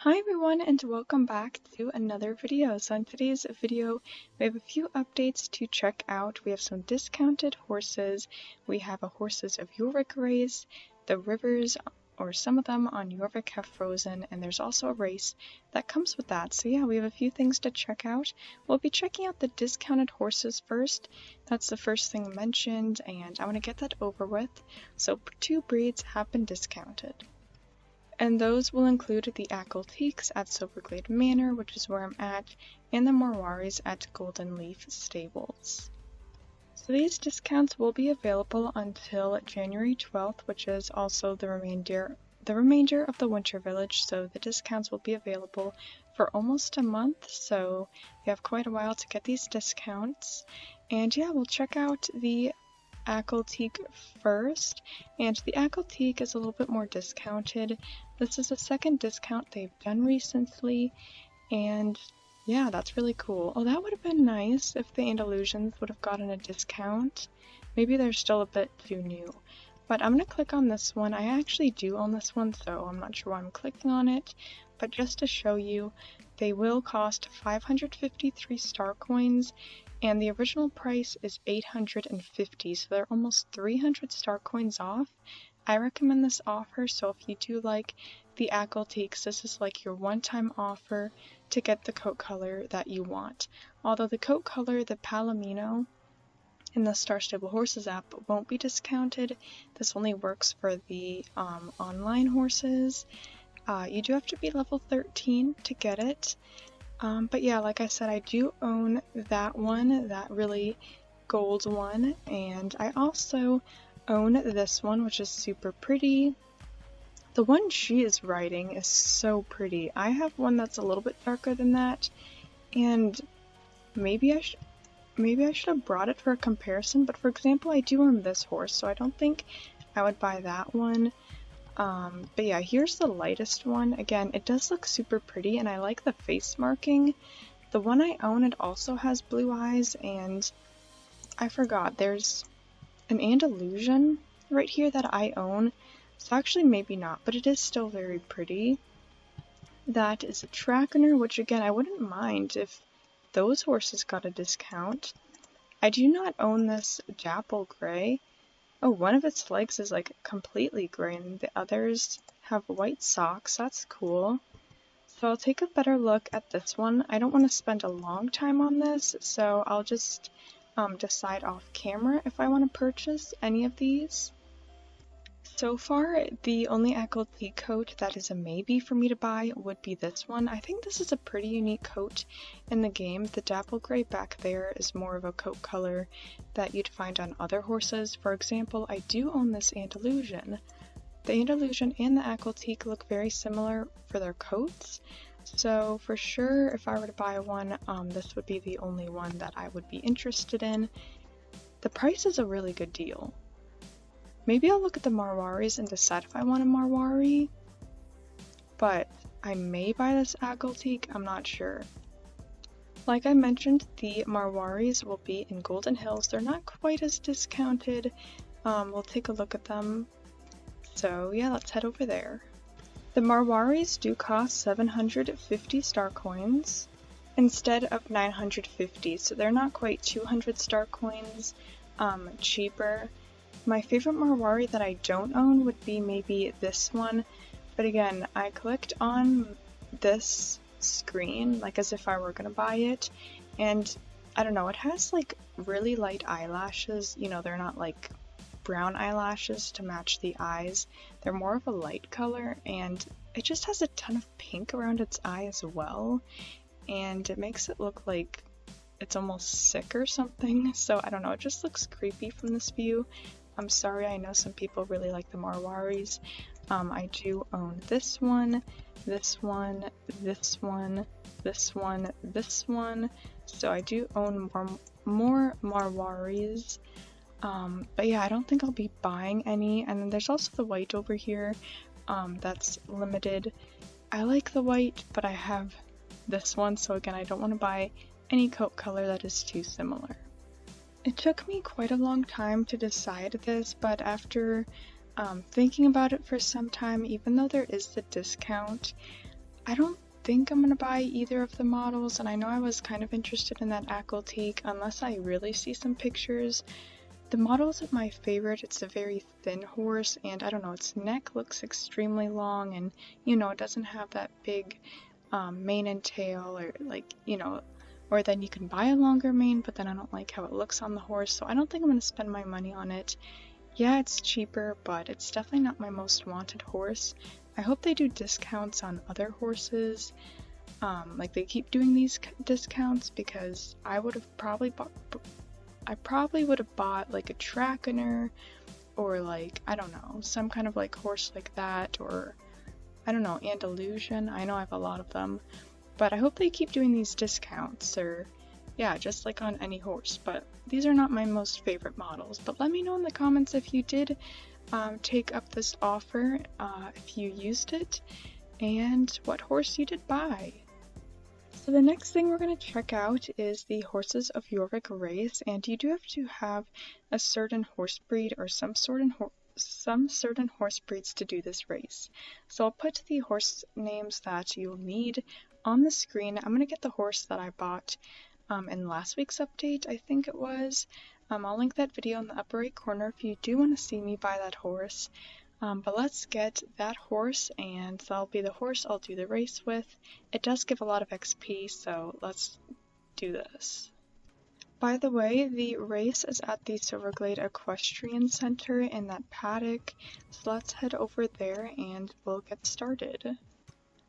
Hi everyone and welcome back to another video. So in today's video we have a few updates to check out. We have some discounted horses, we have a Horses of Jorvik race, the rivers or some of them on Jorvik have frozen, and there's also a race that comes with that. So yeah, we have a few things to check out. We'll be checking out the discounted horses first. That's the first thing mentioned and I want to get that over with. So 2 breeds have been discounted. And those will include the Akelteeks at Silverglade Manor, which is where I'm at, and the Marwaris at Golden Leaf Stables. So these discounts will be available until January 12th, which is also the remainder of the Winter Village, so the discounts will be available for almost a month, so you have quite a while to get these discounts. And yeah, we'll check out the Akelteek first, and the Akelteek is a little bit more discounted. This is the second discount they've done recently, and yeah, that's really cool. Oh, that would have been nice if the Andalusians would have gotten a discount. Maybe they're still a bit too new. But I'm going to click on this one. I actually do own this one, so I'm not sure why I'm clicking on it. But just to show you, they will cost 553 star coins, and the original price is 850, so they're almost 300 star coins off. I recommend this offer, so if you do like the Akelteeks, this is like your one-time offer to get the coat color that you want. Although the coat color, the Palomino, in the Star Stable Horses app won't be discounted. This only works for the online horses. You do have to be level 13 to get it. But yeah, like I said, I do own that one, that really gold one, and I also own this one, which is super pretty. The one she is riding is so pretty. I have one that's a little bit darker than that, and maybe I should have brought it for a comparison, but for example, I do own this horse, so I don't think I would buy that one. But yeah, here's the lightest one. Again, it does look super pretty, and I like the face marking. The one I own, it also has blue eyes, and I forgot, there's an Andalusian right here that I own. So actually maybe not, but it is still very pretty. That is a Trackner, which again, I wouldn't mind if those horses got a discount. I do not own this Dapple Gray. Oh, one of its legs is like completely gray and the others have white socks. That's cool. So I'll take a better look at this one. I don't want to spend a long time on this, so I'll just decide off camera if I want to purchase any of these. So far, the only Akelteek coat that is a maybe for me to buy would be this one. I think this is a pretty unique coat in the game. The Dapple Gray back there is more of a coat color that you'd find on other horses. For example, I do own this Andalusian. The Andalusian and the Akelteek look very similar for their coats. So for sure, if I were to buy one, this would be the only one that I would be interested in. The price is a really good deal. Maybe I'll look at the Marwaris and decide if I want a Marwari, but I may buy this Akelteek, I'm not sure. Like I mentioned, the Marwaris will be in Golden Hills. They're not quite as discounted. We'll take a look at them. So yeah, let's head over there. The Marwaris do cost 750 star coins instead of 950, so they're not quite 200 star coins cheaper. My favorite Marwari that I don't own would be maybe this one, but again, I clicked on this screen like as if I were gonna buy it, and I don't know, it has like really light eyelashes. You know, they're not like brown eyelashes to match the eyes, they're more of a light color, and it just has a ton of pink around its eye as well, and it makes it look like it's almost sick or something. So I don't know, it just looks creepy from this view. I'm sorry, I know some people really like the Marwaris. I do own this one, this one, this one, this one, this one. So I do own more Marwaris. But yeah, I don't think I'll be buying any. And then there's also the white over here that's limited. I like the white, but I have this one. So again, I don't want to buy any coat color that is too similar. It took me quite a long time to decide this, but after thinking about it for some time, even though there is the discount, I don't think I'm gonna buy either of the models, and I know I was kind of interested in that Aquatique unless I really see some pictures. The model isn't my favorite. It's a very thin horse, and I don't know, its neck looks extremely long, and you know, it doesn't have that big mane and tail, or like, you know, or then you can buy a longer mane, but then I don't like how it looks on the horse, so I don't think I'm going to spend my money on it. Yeah, it's cheaper, but it's definitely not my most wanted horse. I hope they do discounts on other horses. Like they keep doing these discounts, because I would have probably bought like a Trachiner, or like, I don't know, some kind of like horse like that, or I don't know, Andalusian. I know I have a lot of them, but I hope they keep doing these discounts, or yeah, just like on any horse. But these are not my most favorite models, but let me know in the comments if you did take up this offer, if you used it, and what horse you did buy. So the next thing we're going to check out is the horses of Jorvik race, and you do have to have a certain horse breed or some certain horse breeds to do this race. So I'll put the horse names that you'll need on the screen. I'm going to get the horse that I bought in last week's update, I think it was. I'll link that video in the upper right corner if you do want to see me buy that horse. But let's get that horse, and that'll be the horse I'll do the race with. It does give a lot of XP, so let's do this. By the way, the race is at the Silverglade Equestrian Center in that paddock, so let's head over there and we'll get started.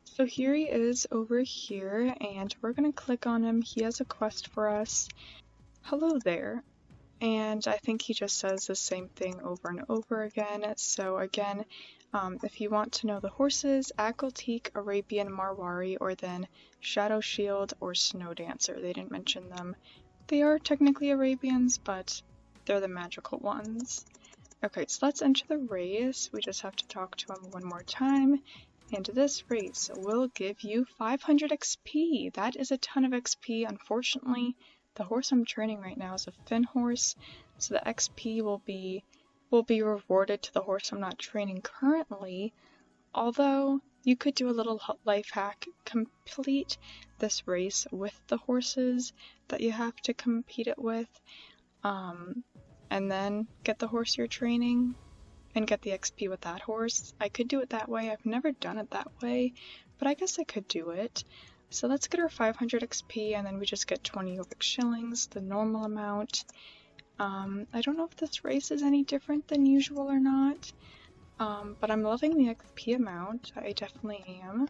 So here he is over here, and we're going to click on him. He has a quest for us. Hello there. And I think he just says the same thing over and over again. So again, if you want to know the horses, Aquatique, Arabian Marwari, or then Shadow Shield or Snow Dancer. They didn't mention them. They are technically Arabians, but they're the magical ones. Okay, so let's enter the race. We just have to talk to him one more time. And this race will give you 500 XP. That is a ton of XP. Unfortunately, the horse I'm training right now is a Finn horse, so the XP will be rewarded to the horse I'm not training currently. Although you could do a little life hack, complete this race with the horses that you have to compete it with, and then get the horse you're training and get the XP with that horse. I could do it that way. I've never done it that way, but I guess I could do it. So let's get our 500 XP, and then we just get 20 Jorvik shillings, the normal amount. I don't know if this race is any different than usual or not, but I'm loving the XP amount. I definitely am.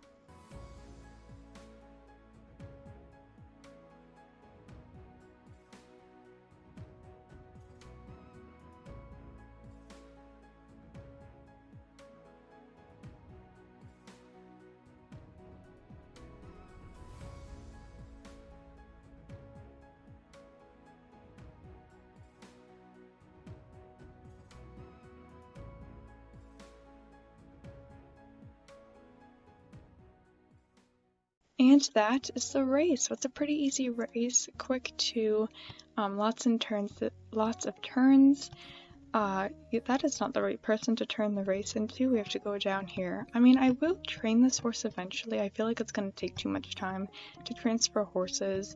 And that is the race. So it's a pretty easy race, quick too, lots of turns. That is not the right person to turn the race into. We have to go down here. I mean, I will train this horse eventually. I feel like it's going to take too much time to transfer horses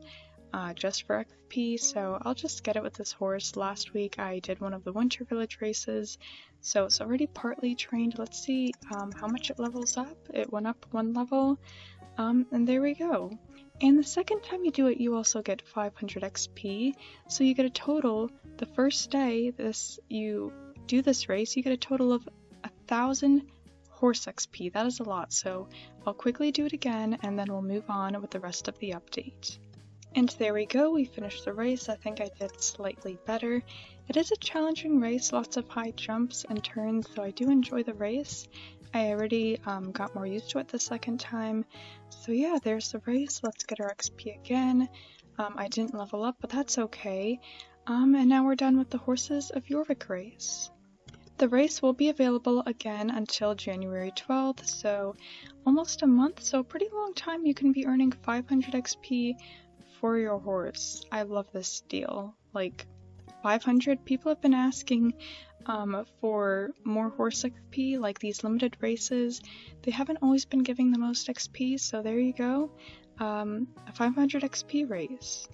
just for XP, so I'll just get it with this horse. Last week I did one of the Winter Village races, so it's already partly trained. Let's see how much it levels up. It went up 1 level. And there we go. And the second time you do it, you also get 500 XP. So you get a total, the first day you do this race, you get a total of 1,000 horse XP. That is a lot. So I'll quickly do it again, and then we'll move on with the rest of the update. And there we go. We finished the race. I think I did slightly better. It is a challenging race, lots of high jumps and turns, so I do enjoy the race. I already got more used to it the second time. So yeah, there's the race. Let's get our XP again. I didn't level up, but that's okay. And now we're done with the Horses of Jorvik race. The race will be available again until January 12th, so almost a month, so a pretty long time. You can be earning 500 XP for your horse. I love this deal. Like, 500. People have been asking for more horse XP, like these limited races. They haven't always been giving the most XP, so there you go. A 500 XP race.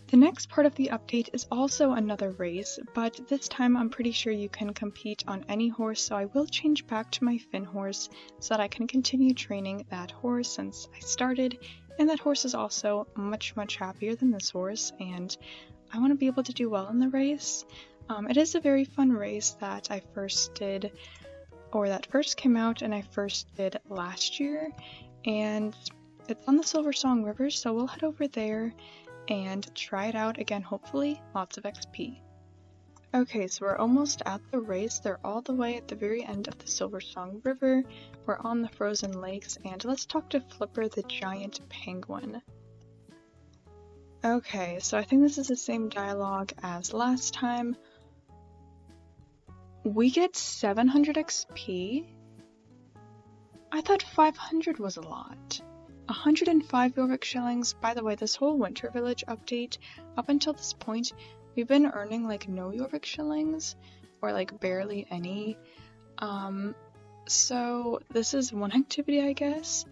The next part of the update is also another race, but this time I'm pretty sure you can compete on any horse, so I will change back to my Finn horse so that I can continue training that horse since I started, and that horse is also much happier than this horse, and I want to be able to do well in the race. It is a very fun race that I first did, or that first came out and I first did last year, and it's on the Silver Song River, so we'll head over there and try it out again, hopefully lots of XP. Okay, so we're almost at the race. They're all the way at the very end of the Silver Song River. We're on the frozen lakes, and let's talk to Flipper the giant penguin. Okay, so I think this is the same dialogue as last time. We get 700 XP? I thought 500 was a lot. 105 Yorvik shillings. By the way, this whole Winter Village update, up until this point, we've been earning like no Yorvik shillings, or like barely any. So this is one activity, I guess,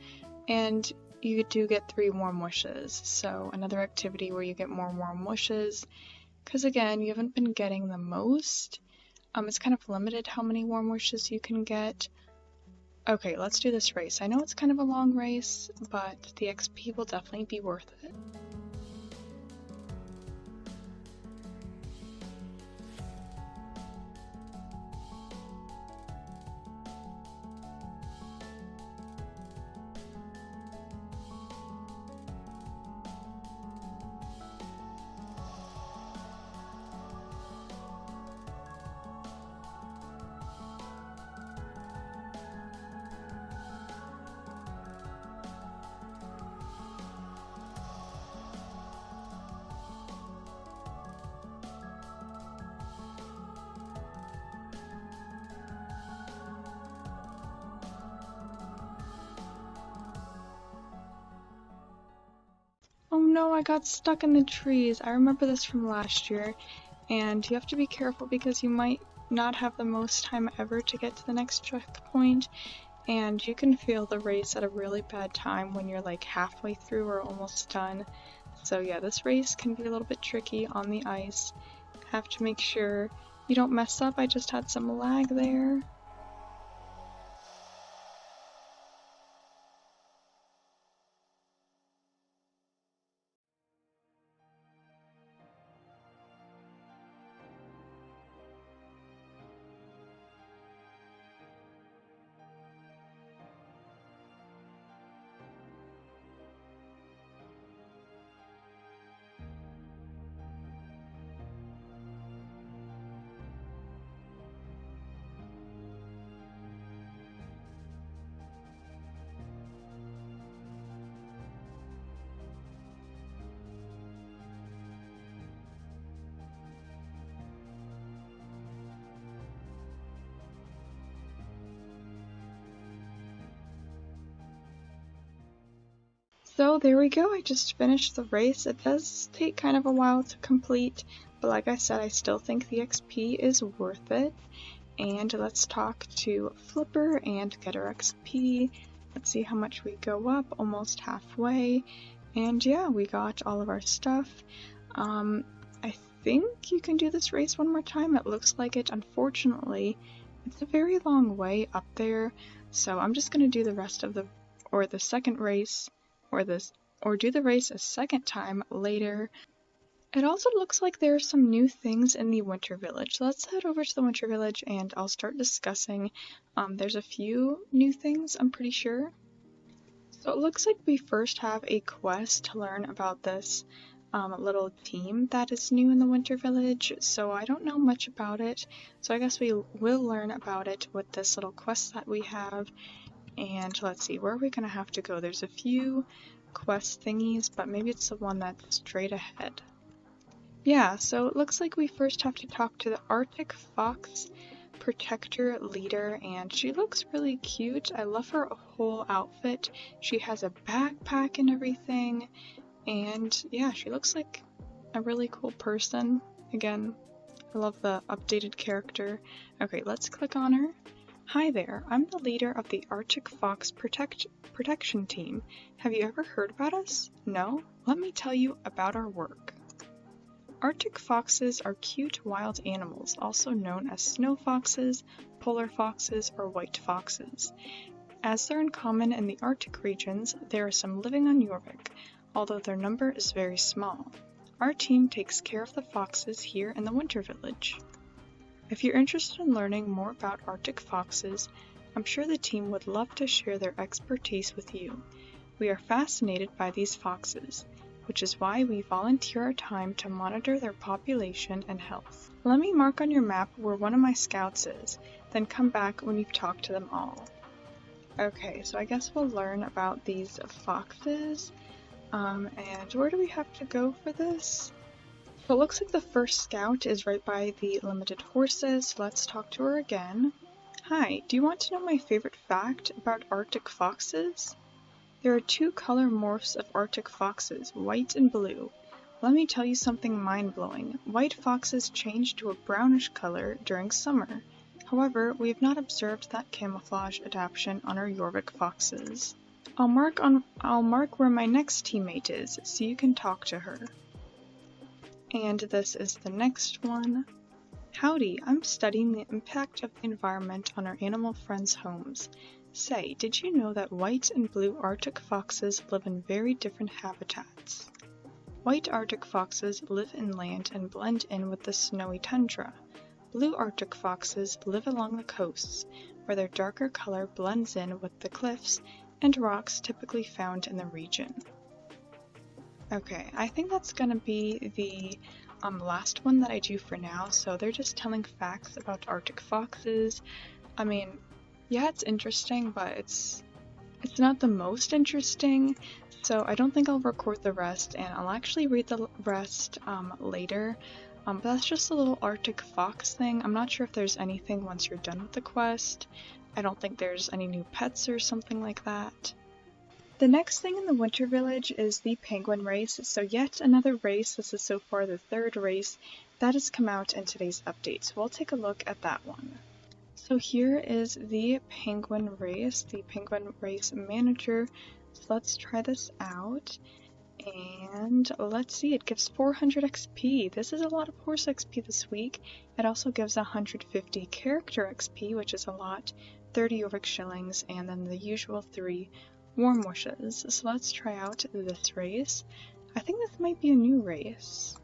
and you do get 3 warm wishes. So another activity where you get more warm wishes, because again, you haven't been getting the most. It's kind of limited how many warm wishes you can get. Okay, let's do this race. I know it's kind of a long race, but the XP will definitely be worth it. Oh no, I got stuck in the trees. I remember this from last year, and you have to be careful because you might not have the most time ever to get to the next checkpoint, and you can fail the race at a really bad time when you're like halfway through or almost done. So yeah, this race can be a little bit tricky on the ice. Have to make sure you don't mess up. I just had some lag there. So there we go, I just finished the race. It does take kind of a while to complete, but like I said, I still think the XP is worth it. And let's talk to Flipper and get our XP. Let's see how much we go up, almost halfway. And yeah, we got all of our stuff. I think you can do this race one more time. It looks like it. Unfortunately, it's a very long way up there, so I'm just gonna do the rest of the second race, or do the race a second time later. It also looks like there are some new things in the Winter Village. Let's head over to the Winter Village and I'll start discussing. There's a few new things, I'm pretty sure. So it looks like we first have a quest to learn about this little team that is new in the Winter Village, so I don't know much about it. So I guess we will learn about it with this little quest that we have. And let's see, where are we gonna have to go? There's a few quest thingies, but maybe it's the one that's straight ahead. Yeah, so it looks like we first have to talk to the Arctic Fox Protector leader, and she looks really cute. I love her whole outfit. She has a backpack and everything, and yeah, she looks like a really cool person. Again, I love the updated character. Okay, let's click on her. Hi there, I'm the leader of the Arctic Fox Protection Team. Have you ever heard about us? No? Let me tell you about our work. Arctic foxes are cute wild animals, also known as snow foxes, polar foxes, or white foxes. As they're uncommon in the Arctic regions, there are some living on Jorvik, although their number is very small. Our team takes care of the foxes here in the Winter Village. If you're interested in learning more about Arctic foxes, I'm sure the team would love to share their expertise with you. We are fascinated by these foxes, which is why we volunteer our time to monitor their population and health. Let me mark on your map where one of my scouts is, then come back when you've talked to them all. Okay, so I guess we'll learn about these foxes. And where do we have to go for this? So it looks like the first scout is right by the limited horses, so let's talk to her again. Hi, do you want to know my favorite fact about Arctic foxes? There are two color morphs of Arctic foxes, white and blue. Let me tell you something mind-blowing. White foxes change to a brownish color during summer. However, we have not observed that camouflage adaptation on our Jorvik foxes. I'll mark where my next teammate is, so you can talk to her. And this is the next one. Howdy, I'm studying the impact of the environment on our animal friends' homes. Say, did you know that white and blue Arctic foxes live in very different habitats? White Arctic foxes live inland and blend in with the snowy tundra. Blue Arctic foxes live along the coasts, where their darker color blends in with the cliffs and rocks typically found in the region. Okay, I think that's gonna be the last one that I do for now, so they're just telling facts about Arctic foxes. I mean, yeah, it's interesting, but it's not the most interesting, so I don't think I'll record the rest, and I'll actually read the rest later. But that's just a little Arctic fox thing. I'm not sure if there's anything once you're done with the quest. I don't think there's any new pets or something like that. The next thing in the Winter Village is the penguin race, so yet another race. This is so far the third race that has come out in today's update, so we'll take a look at that one. So here is the penguin race manager. So let's try this out. And let's see, it gives 400 XP. This is a lot of horse XP this week. It also gives 150 character XP, which is a lot, 30 Jorvik shillings, and then the usual 3 warm wishes. So let's try out this race. I think this might be a new race.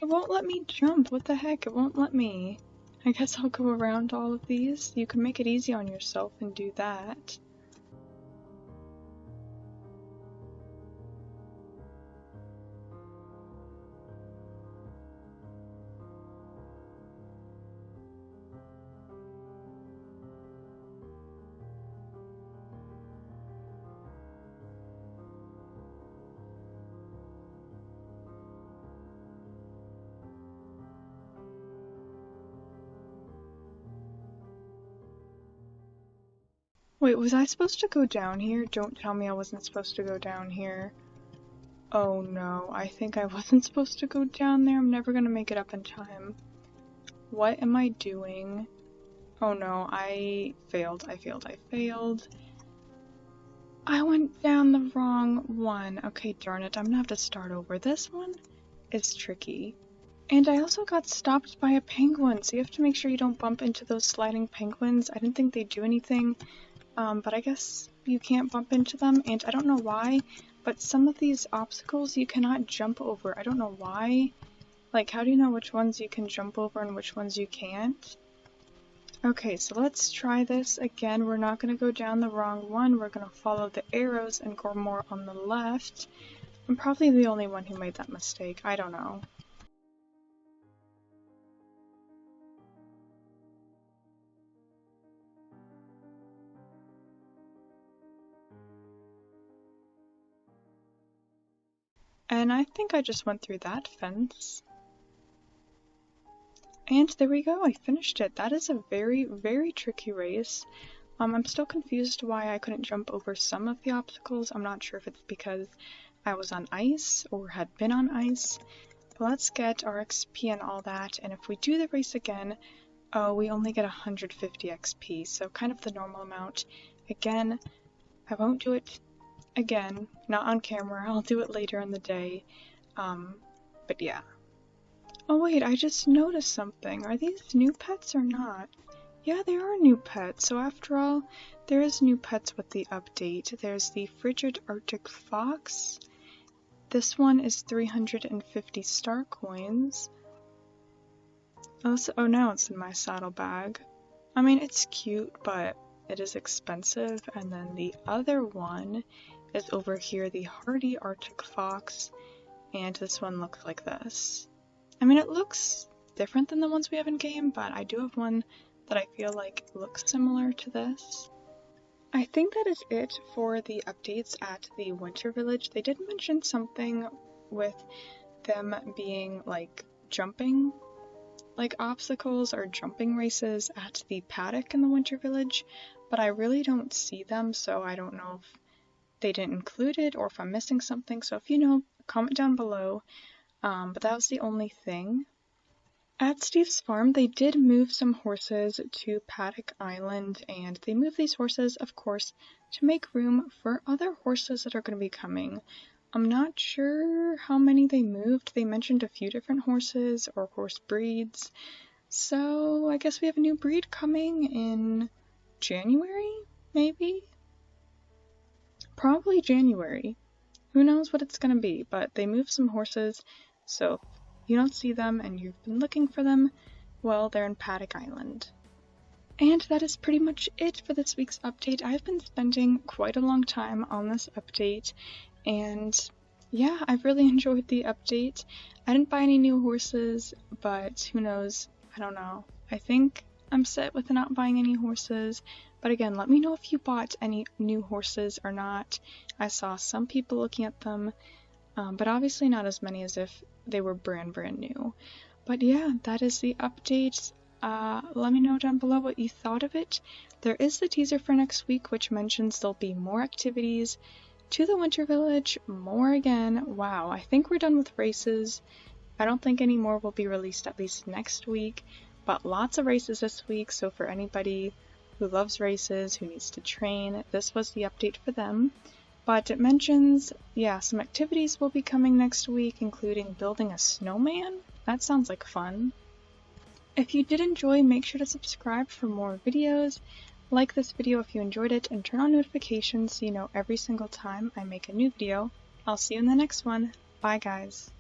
It won't let me jump. What the heck? It won't let me. I guess I'll go around all of these. You can make it easy on yourself and do that. Wait, was I supposed to go down here? Don't tell me I wasn't supposed to go down here. Oh no, I think I wasn't supposed to go down there. I'm never gonna make it up in time. What am I doing? Oh no, I failed. I went down the wrong one. Okay, darn it, I'm gonna have to start over. This one is tricky. And I also got stopped by a penguin, so you have to make sure you don't bump into those sliding penguins. I didn't think they'd do anything. But I guess you can't bump into them, and I don't know why, but some of these obstacles you cannot jump over. I don't know why. Like, how do you know which ones you can jump over and which ones you can't? Okay, so let's try this again. We're not going to go down the wrong one. We're going to follow the arrows and go more on the left. I'm probably the only one who made that mistake. I don't know. And I think I just went through that fence. And there we go, I finished it. That is a very, very tricky race. I'm still confused why I couldn't jump over some of the obstacles. I'm not sure if it's because I was on ice or had been on ice. But let's get our XP and all that, and if we do the race again, oh, we only get 150 XP, so kind of the normal amount. Again, I won't do it again, not on camera, I'll do it later in the day, but yeah. Oh wait, I just noticed something. Are these new pets or not? Yeah, they are new pets, so after all, there is new pets with the update. There's the frigid Arctic fox. This one is 350 star coins. Oh, now it's in my saddlebag. I mean, it's cute, but it is expensive. And then the other one is over here, the hardy Arctic fox, and this one looks like this. I mean, it looks different than the ones we have in game, but I do have one that I feel like looks similar to this. I think that is it for the updates at the Winter Village. They did mention something with them being like jumping, like obstacles or jumping races at the paddock in the Winter Village, but I really don't see them, so I don't know if they didn't include it or if I'm missing something. So if you know, comment down below. But that was the only thing. At Steve's farm, they did move some horses to Paddock Island, and they moved these horses, of course, to make room for other horses that are going to be coming. I'm not sure how many they moved. They mentioned a few different horses or horse breeds. So I guess we have a new breed coming in January, maybe? Probably January. Who knows what it's going to be, but they moved some horses, so if you don't see them and you've been looking for them, well, they're in Paddock Island. And that is pretty much it for this week's update. I've been spending quite a long time on this update, and yeah, I've really enjoyed the update. I didn't buy any new horses, but who knows, I don't know. I think I'm set with not buying any horses, but again, let me know if you bought any new horses or not. I saw some people looking at them, but obviously not as many as if they were brand new. But yeah, that is the update. Let me know down below what you thought of it. There is the teaser for next week, which mentions there'll be more activities to the Winter Village, more again. Wow, I think we're done with races. I don't think any more will be released at least next week, but lots of races this week, so for anybody who loves races, who needs to train, this was the update for them. But it mentions, yeah, some activities will be coming next week, including building a snowman. That sounds like fun. If you did enjoy, make sure to subscribe for more videos. Like this video if you enjoyed it, and turn on notifications so you know every single time I make a new video. I'll see you in the next one. Bye guys.